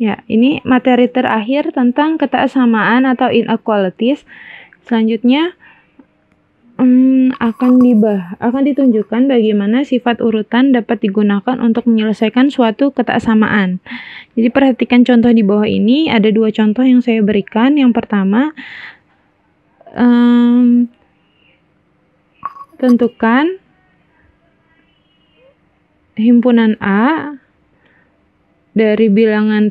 Ya, ini materi terakhir tentang kesetaraan atau inequalities. Selanjutnya akan ditunjukkan bagaimana sifat urutan dapat digunakan untuk menyelesaikan suatu kesetaraan. Jadi perhatikan contoh di bawah ini, ada dua contoh yang saya berikan. Yang pertama, tentukan himpunan A dari bilangan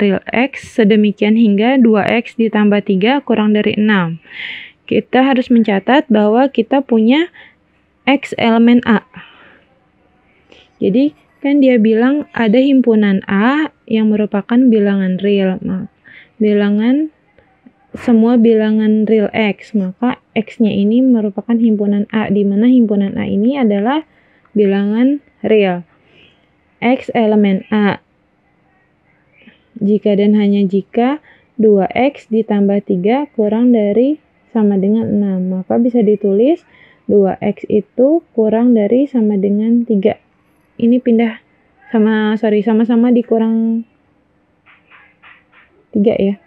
real X sedemikian hingga 2X ditambah 3 kurang dari 6. Kita harus mencatat bahwa kita punya X elemen A. Jadi kan dia bilang ada himpunan A yang merupakan bilangan real. Semua bilangan real X, maka X-nya ini merupakan himpunan A, di mana himpunan A ini adalah bilangan real. X elemen A. Jika dan hanya jika 2X ditambah 3 kurang dari sama dengan 6, maka bisa ditulis 2X itu kurang dari sama dengan 3. Ini sama-sama dikurang 3 ya.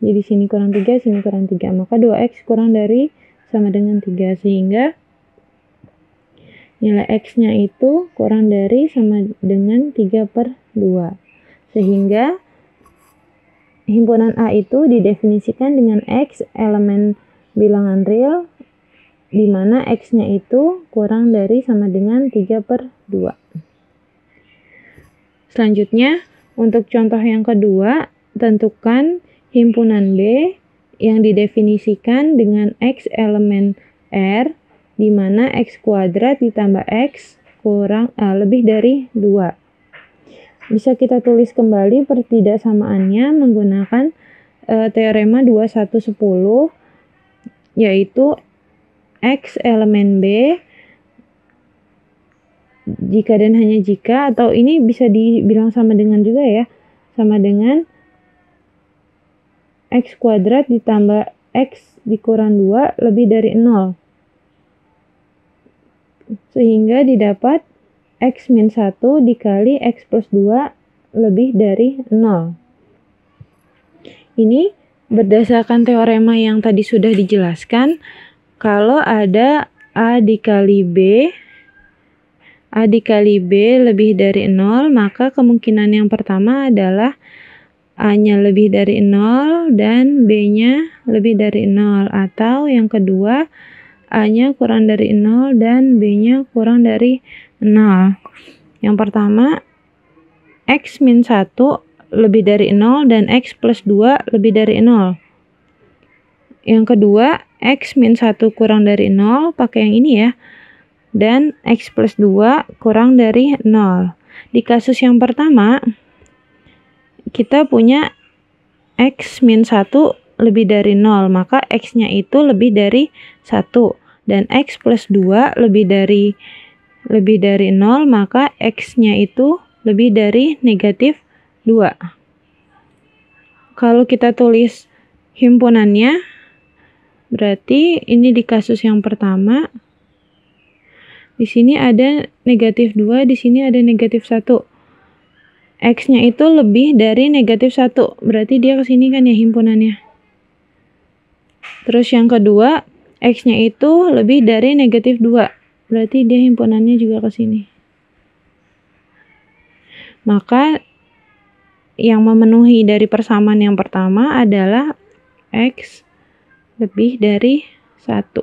Jadi sini kurang 3, sini kurang 3. Maka 2X kurang dari sama dengan 3, sehingga nilai X-nya itu kurang dari sama dengan 3/2. Sehingga himpunan A itu didefinisikan dengan X elemen bilangan real, di mana X-nya itu kurang dari sama dengan 3/2. Selanjutnya, untuk contoh yang kedua, tentukan himpunan B yang didefinisikan dengan X elemen R, di mana X kuadrat ditambah X lebih dari 2. Bisa kita tulis kembali pertidaksamaannya menggunakan teorema 2110, yaitu X elemen B jika dan hanya jika, atau ini bisa dibilang sama dengan juga ya, sama dengan X kuadrat ditambah X dikurang 2 lebih dari 0. Sehingga didapat X min 1 dikali X plus 2 lebih dari 0. Ini berdasarkan teorema yang tadi sudah dijelaskan, kalau ada A dikali B lebih dari 0, maka kemungkinan yang pertama adalah A-nya lebih dari 0 dan B-nya lebih dari 0. Atau yang kedua, A-nya kurang dari 0 dan B-nya kurang dari 0. Yang pertama, X min 1 lebih dari 0 dan X plus 2 lebih dari 0. Yang kedua, X min 1 kurang dari 0, pakai yang ini ya. Dan X plus 2 kurang dari 0. Di kasus yang pertama, kita punya X min 1 lebih dari 0, maka X-nya itu lebih dari 1. Dan X plus 2 lebih dari 0, maka X-nya itu lebih dari negatif 2. Kalau kita tulis himpunannya, berarti ini di kasus yang pertama, di sini ada negatif 2, di sini ada negatif 1. X-nya itu lebih dari negatif 1, berarti dia ke sini kan ya himpunannya. Terus yang kedua, X-nya itu lebih dari negatif 2, berarti dia himpunannya juga ke sini. Maka yang memenuhi dari persamaan yang pertama adalah X lebih dari 1.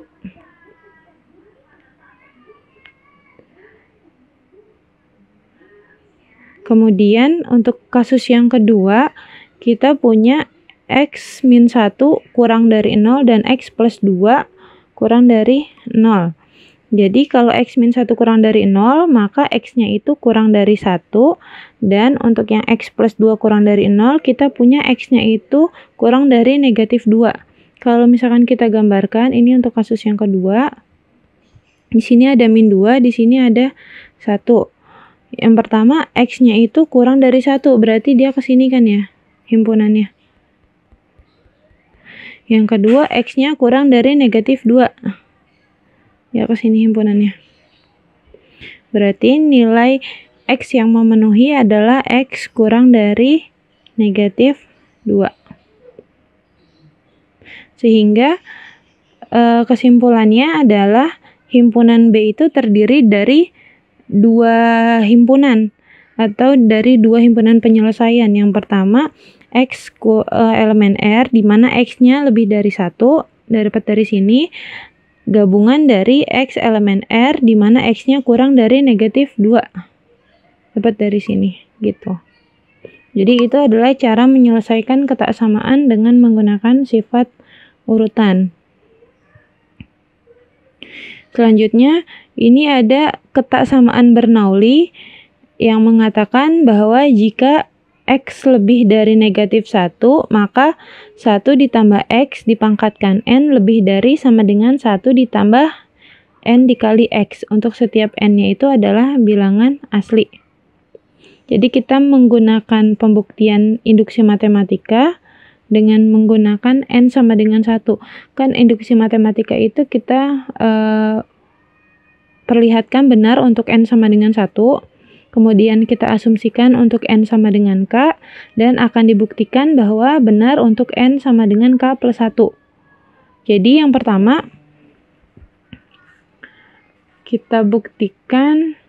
Kemudian untuk kasus yang kedua, kita punya X min 1 kurang dari 0 dan X plus 2 kurang dari 0. Jadi kalau X min 1 kurang dari 0, maka X-nya itu kurang dari 1. Dan untuk yang X plus 2 kurang dari 0, kita punya X-nya itu kurang dari negatif 2. Kalau misalkan kita gambarkan, ini untuk kasus yang kedua. Di sini ada min 2, di sini ada 1. Yang pertama, X-nya itu kurang dari 1, berarti dia ke sini kan ya, himpunannya. Yang kedua, X-nya kurang dari negatif 2. Ya, ke sini himpunannya. Berarti nilai X yang memenuhi adalah X kurang dari negatif 2. Sehingga kesimpulannya adalah himpunan B itu terdiri dari dua himpunan atau dari dua himpunan penyelesaian. Yang pertama X elemen R di mana X-nya lebih dari 1, dapat dari sini, gabungan dari X elemen R di mana X-nya kurang dari negatif 2, dapat dari sini gitu. Jadi itu adalah cara menyelesaikan ketaksamaan dengan menggunakan sifat urutan. Selanjutnya, ini ada ketaksamaan Bernoulli yang mengatakan bahwa jika X lebih dari negatif 1, maka 1 ditambah X dipangkatkan N lebih dari sama dengan 1 ditambah N dikali X. Untuk setiap N-nya itu adalah bilangan asli. Jadi kita menggunakan pembuktian induksi matematika dengan menggunakan N sama dengan 1. Kan induksi matematika itu kita perlihatkan benar untuk N sama dengan 1. Kemudian kita asumsikan untuk N sama dengan K, dan akan dibuktikan bahwa benar untuk N sama dengan K plus 1. Jadi yang pertama, kita buktikan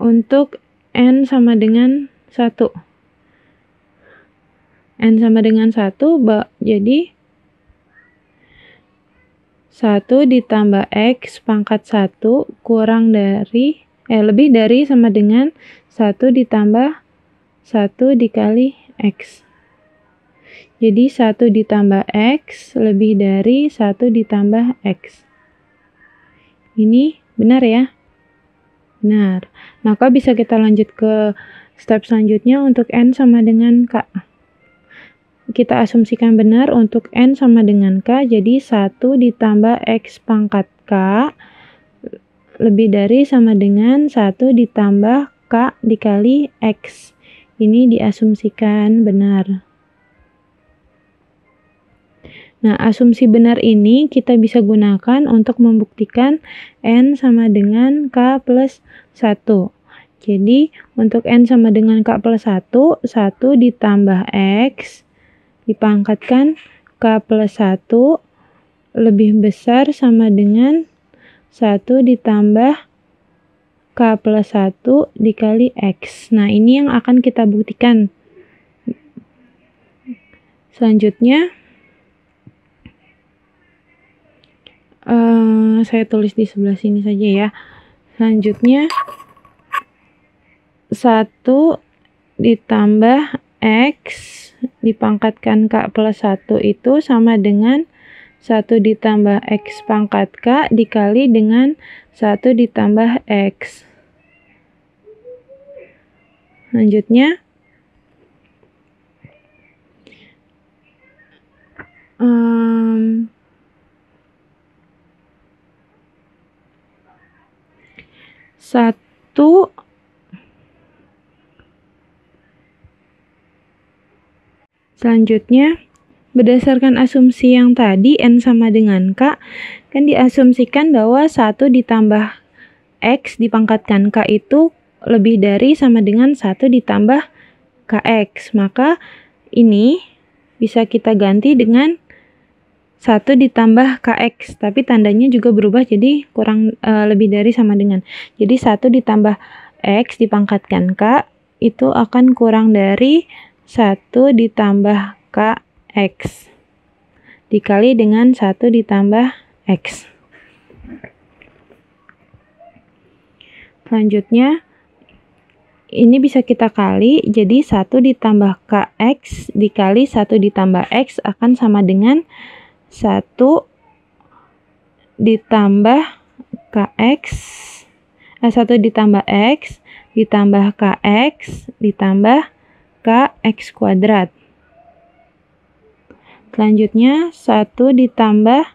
untuk N sama dengan 1. N sama dengan 1, jadi 1 ditambah X pangkat 1 kurang dari lebih dari sama dengan 1 ditambah 1 dikali X. Jadi 1 ditambah X lebih dari 1 ditambah X. Ini benar ya? Benar. Maka bisa kita lanjut ke step selanjutnya untuk N sama dengan K. Kita asumsikan benar untuk N sama dengan K, jadi 1 ditambah X pangkat K lebih dari sama dengan 1 ditambah K dikali X. Ini diasumsikan benar. Nah, asumsi benar ini kita bisa gunakan untuk membuktikan N sama dengan K plus 1. Jadi, untuk N sama dengan K plus 1, 1 ditambah X dipangkatkan K plus 1 lebih besar sama dengan 1 ditambah K plus 1 dikali X. Nah, ini yang akan kita buktikan. Selanjutnya, saya tulis di sebelah sini saja ya. Selanjutnya, 1 ditambah X dipangkatkan K plus 1 itu sama dengan 1 ditambah X pangkat K dikali dengan 1 ditambah X. Selanjutnya, selanjutnya, berdasarkan asumsi yang tadi N sama dengan K, kan diasumsikan bahwa 1 ditambah X dipangkatkan K itu lebih dari sama dengan 1 ditambah KX. Maka ini bisa kita ganti dengan 1 ditambah KX, tapi tandanya juga berubah jadi kurang lebih dari sama dengan. Jadi 1 ditambah X dipangkatkan K itu akan kurang dari 1 ditambah KX dikali dengan 1 ditambah X. Selanjutnya, ini bisa kita kali, jadi 1 ditambah KX dikali 1 ditambah X akan sama dengan 1 ditambah KX, 1 ditambah X ditambah KX ditambah KX kuadrat. Selanjutnya, 1 ditambah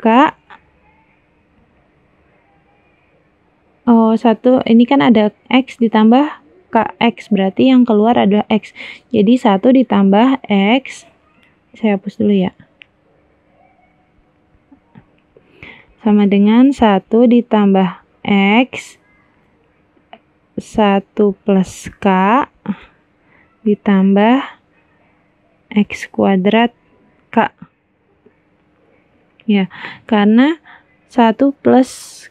K, 1, ini kan ada X ditambah KX, berarti yang keluar adalah X. Jadi 1 ditambah X, saya hapus dulu ya, sama dengan 1 ditambah X 1 plus K ditambah X kuadrat K. Ya, karena 1 plus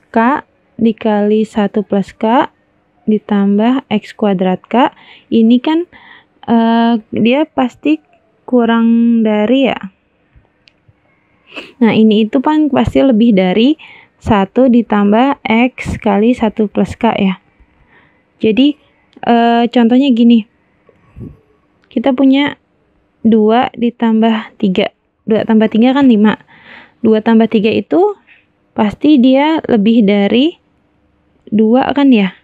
K dikali 1 plus K ditambah X kuadrat K, ini kan dia pasti kurang dari ya. Nah, ini itu kan pasti lebih dari 1 ditambah X kali 1 plus K ya. Jadi contohnya gini, kita punya 2 ditambah 3, 2 tambah 3 kan 5, 2 tambah 3 itu pasti dia lebih dari 2 kan ya,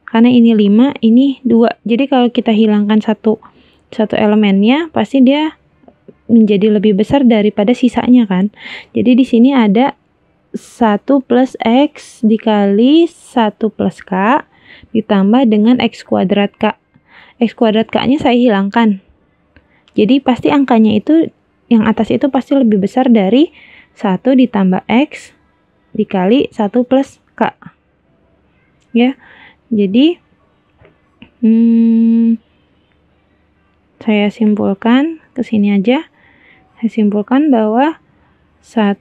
karena ini 5, ini 2, jadi kalau kita hilangkan satu elemennya, pasti dia menjadi lebih besar daripada sisanya kan. Jadi di sini ada 1 plus X dikali 1 plus K ditambah dengan X kuadrat K. X kuadrat K-nya saya hilangkan. Jadi pasti angkanya itu, yang atas itu pasti lebih besar dari 1 ditambah X dikali 1 plus K. Ya, jadi saya simpulkan ke sini aja. Saya simpulkan bahwa 1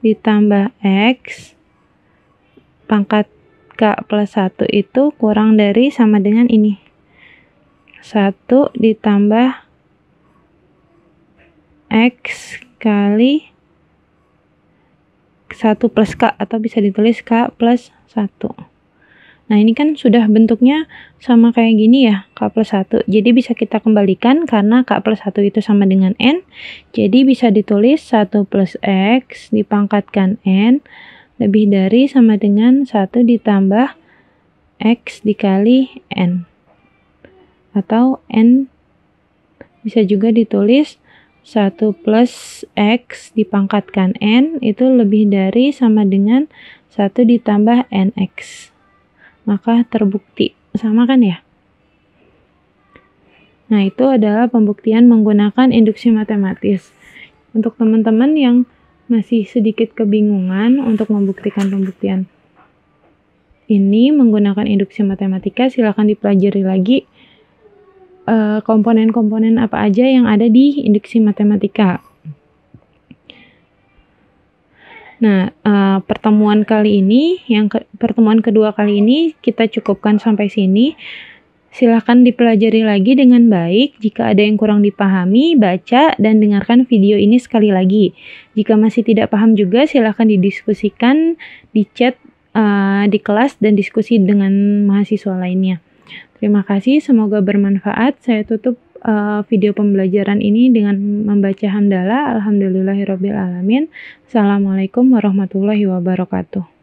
ditambah X pangkat K plus 1 itu kurang dari sama dengan ini. 1 ditambah X kali 1 plus K, atau bisa ditulis K plus 1. Nah, ini kan sudah bentuknya sama kayak gini ya, K plus 1. Jadi bisa kita kembalikan karena K plus 1 itu sama dengan N. Jadi bisa ditulis 1 plus X dipangkatkan N lebih dari sama dengan 1 ditambah X dikali N. Atau N bisa juga ditulis 1 plus X dipangkatkan N itu lebih dari sama dengan 1 ditambah NX. Maka terbukti. Sama kan ya? Nah, itu adalah pembuktian menggunakan induksi matematis. Untuk teman-teman yang masih sedikit kebingungan untuk membuktikan pembuktian ini menggunakan induksi matematika, silakan dipelajari lagi komponen-komponen apa aja yang ada di induksi matematika. Nah, pertemuan kali ini, pertemuan kedua kali ini kita cukupkan sampai sini. Silahkan dipelajari lagi dengan baik. Jika ada yang kurang dipahami, baca dan dengarkan video ini sekali lagi. Jika masih tidak paham juga, silahkan didiskusikan di chat di kelas dan diskusi dengan mahasiswa lainnya. Terima kasih, semoga bermanfaat. Saya tutup video pembelajaran ini dengan membaca hamdalah. Alhamdulillahirrabbilalamin. Assalamualaikum warahmatullahi wabarakatuh.